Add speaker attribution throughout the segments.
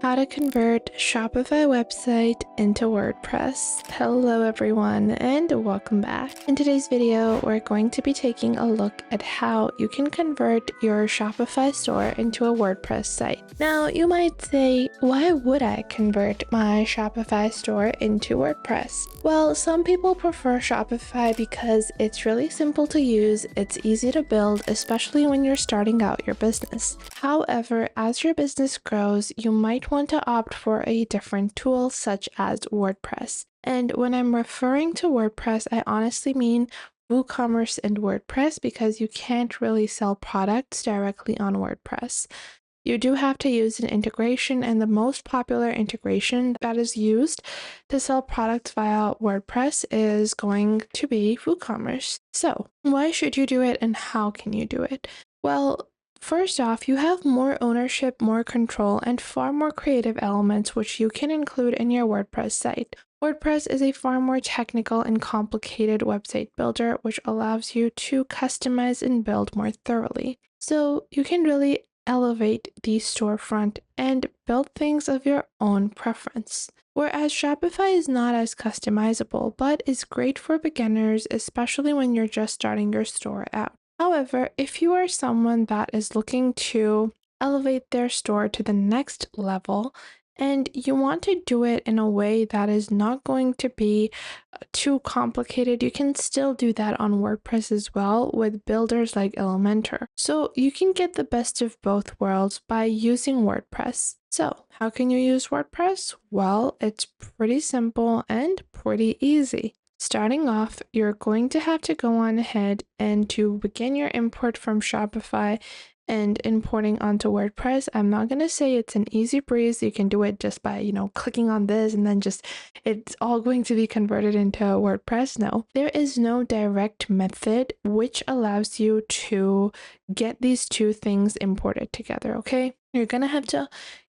Speaker 1: How to convert Shopify website into WordPress. Hello everyone and welcome back. In today's video, we're going to be taking a look at how you can convert your Shopify store into a WordPress site. Now, you might say, why would I convert my Shopify store into WordPress? Well, some people prefer Shopify because it's really simple to use, it's easy to build, especially when you're starting out your business. However, as your business grows, you might want to opt for a different tool such as WordPress. And when I'm referring to WordPress, I honestly mean WooCommerce and WordPress because you can't really sell products directly on WordPress. You do have to use an integration, and the most popular integration that is used to sell products via WordPress is going to be WooCommerce. So, why should you do it and how can you do it? Well, first off, you have more ownership, more control, and far more creative elements which you can include in your WordPress site. WordPress is a far more technical and complicated website builder which allows you to customize and build more thoroughly. So you can really elevate the storefront and build things of your own preference. Whereas Shopify is not as customizable, but is great for beginners, especially when you're just starting your store out. However, if you are someone that is looking to elevate their store to the next level, and you want to do it in a way that is not going to be too complicated, you can still do that on WordPress as well with builders like Elementor. So you can get the best of both worlds by using WordPress. So how can you use WordPress? Well, it's pretty simple and pretty easy. Starting off, you're going to have to go on ahead and to begin your import from Shopify and importing onto WordPress. I'm not going to say it's an easy breeze. You can do it just by, clicking on this and then just it's all going to be converted into WordPress. No, there is no direct method which allows you to get these two things imported together, okay? You're going to have to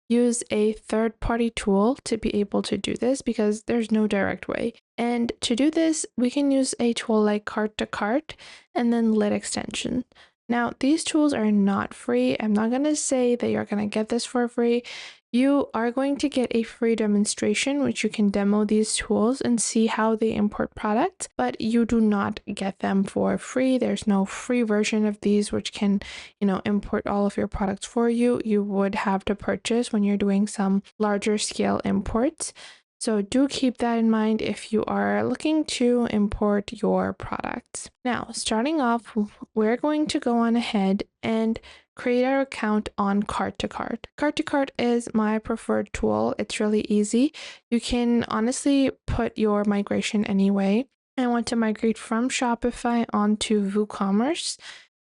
Speaker 1: use a third-party tool to be able to do this because there's no direct way. And to do this, we can use a tool like Cart to Cart and then Lit Extension. Now, these tools are not free. I'm not going to say that you're going to get this for free. You are going to get a free demonstration, which you can demo these tools and see how they import products, but you do not get them for free. There's no free version of these, which can, import all of your products for you. You would have to purchase when you're doing some larger scale imports. So do keep that in mind if you are looking to import your products. Now, starting off, we're going to go on ahead and create our account on Cart to Cart. Cart to Cart is my preferred tool. It's really easy. You can honestly put your migration anyway. I want to migrate from Shopify onto WooCommerce.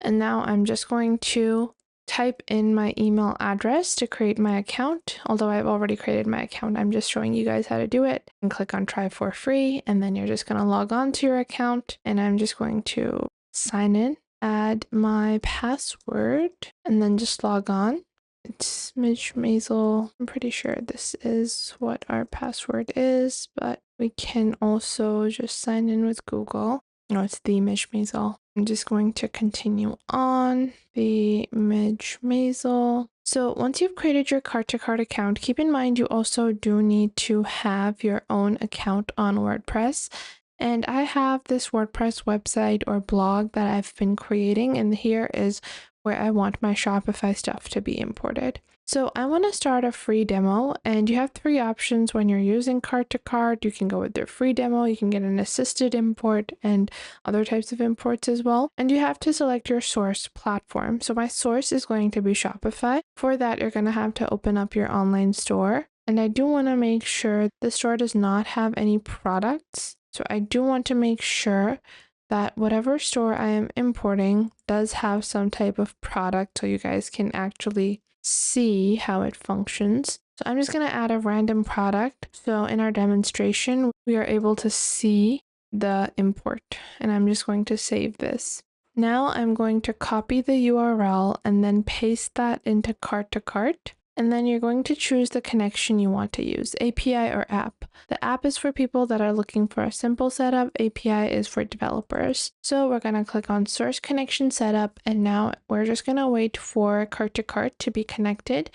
Speaker 1: And now I'm just going to type in my email address to create my account. Although I've already created my account, I'm just showing you guys how to do it. And click on try for free, and then you're just going to log on to your account, and I'm just going to sign in, add my password, and then just log on. It's Midge Maisel. I'm pretty sure this is what our password is, but we can also just sign in with Google. No, it's the Midge Maisel. I'm just going to continue on the Midge Maisel. So once you've created your Cart to Cart account, keep in mind you also do need to have your own account on WordPress. And I have this WordPress website or blog that I've been creating, and here is where I want my Shopify stuff to be imported. So I want to start a free demo, and you have three options when you're using Cart to Cart. You can go with their free demo, you can get an assisted import and other types of imports as well. And you have to select your source platform. So my source is going to be Shopify. For that, you're going to have to open up your online store. And I do want to make sure the store does not have any products. So I do want to make sure that whatever store I am importing does have some type of product so you guys can actually see how it functions. So I'm just going to add a random product. So in our demonstration, we are able to see the import, and I'm just going to save this. Now I'm going to copy the URL and then paste that into Cart to Cart. And then you're going to choose the connection you want to use, API or app. The app is for people that are looking for a simple setup. API is for developers. So we're going to click on source connection setup. And now we're just going to wait for Cart to Cart to be connected.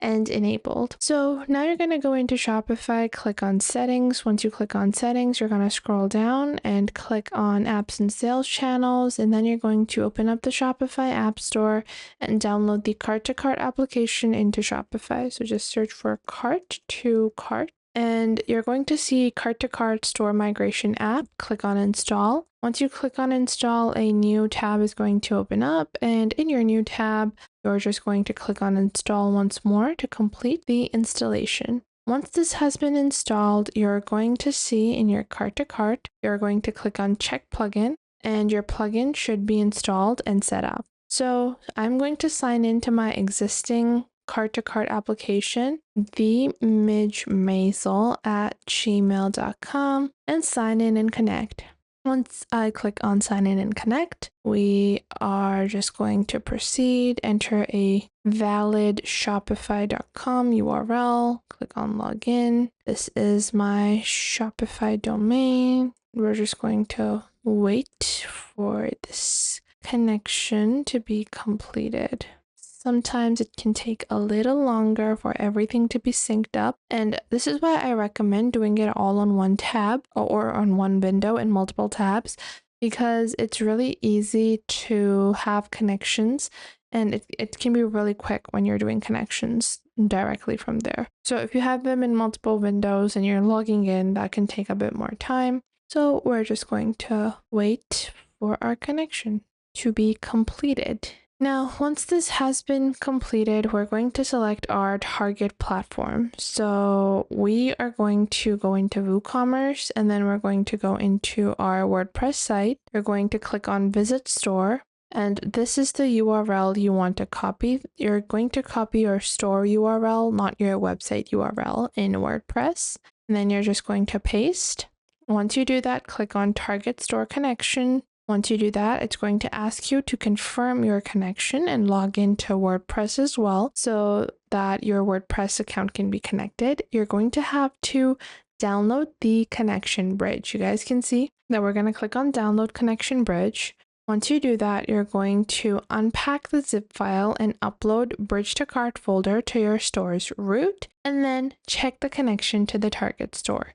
Speaker 1: and enabled. So now you're going to go into Shopify, click on settings. Once you click on settings, you're going to scroll down and click on apps and sales channels. And then you're going to open up the Shopify App Store and download the cart to cart application into Shopify. So just search for cart to cart. And you're going to see cart to cart store migration app. Click on install. Once you click on install, a new tab is going to open up, and in your new tab, you're just going to click on install once more to complete the installation. Once this has been installed, you're going to see in your cart to cart, you're going to click on check plugin, and your plugin should be installed and set up. So I'm going to sign into my existing cart to cart application, themidgemaisel@gmail.com, and sign in and connect. Once I click on sign in and connect, we are just going to proceed, enter a valid shopify.com URL, click on login. This is my Shopify domain. We're just going to wait for this connection to be completed. Sometimes it can take a little longer for everything to be synced up, and this is why I recommend doing it all on one tab or on one window in multiple tabs, because it's really easy to have connections, and it can be really quick when you're doing connections directly from there. So if you have them in multiple windows and you're logging in, that can take a bit more time. So we're just going to wait for our connection to be completed. Now, once this has been completed, we're going to select our target platform. So we are going to go into WooCommerce, and then we're going to go into our WordPress site. You're going to click on Visit Store, and this is the URL you want to copy. You're going to copy your store URL, not your website URL in WordPress. And then you're just going to paste. Once you do that, click on Target Store Connection. Once you do that, it's going to ask you to confirm your connection and log into WordPress as well so that your WordPress account can be connected. You're going to have to download the connection bridge. You guys can see that we're going to click on download connection bridge. Once you do that, you're going to unpack the zip file and upload bridge to cart folder to your store's root, and then check the connection to the target store.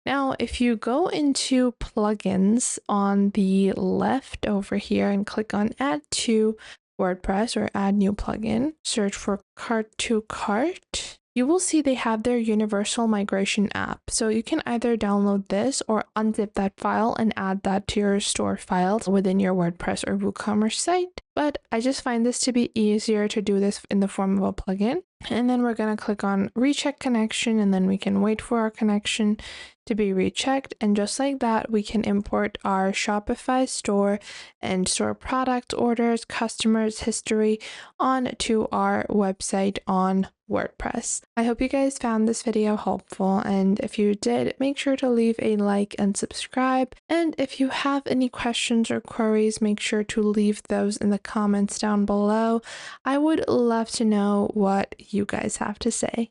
Speaker 1: Now, if you go into plugins on the left over here and click on add to WordPress or add new plugin, search for cart to cart, you will see they have their universal migration app. So you can either download this or unzip that file and add that to your store files within your WordPress or WooCommerce site. But I just find this to be easier to do this in the form of a plugin. And then we're going to click on recheck connection, and then we can wait for our connection to be rechecked. And just like that, we can import our Shopify store and store product orders, customers, history onto our website on WordPress. I hope you guys found this video helpful, and if you did, make sure to leave a like and subscribe. And if you have any questions or queries, make sure to leave those in the comments down below. I would love to know what you guys have to say.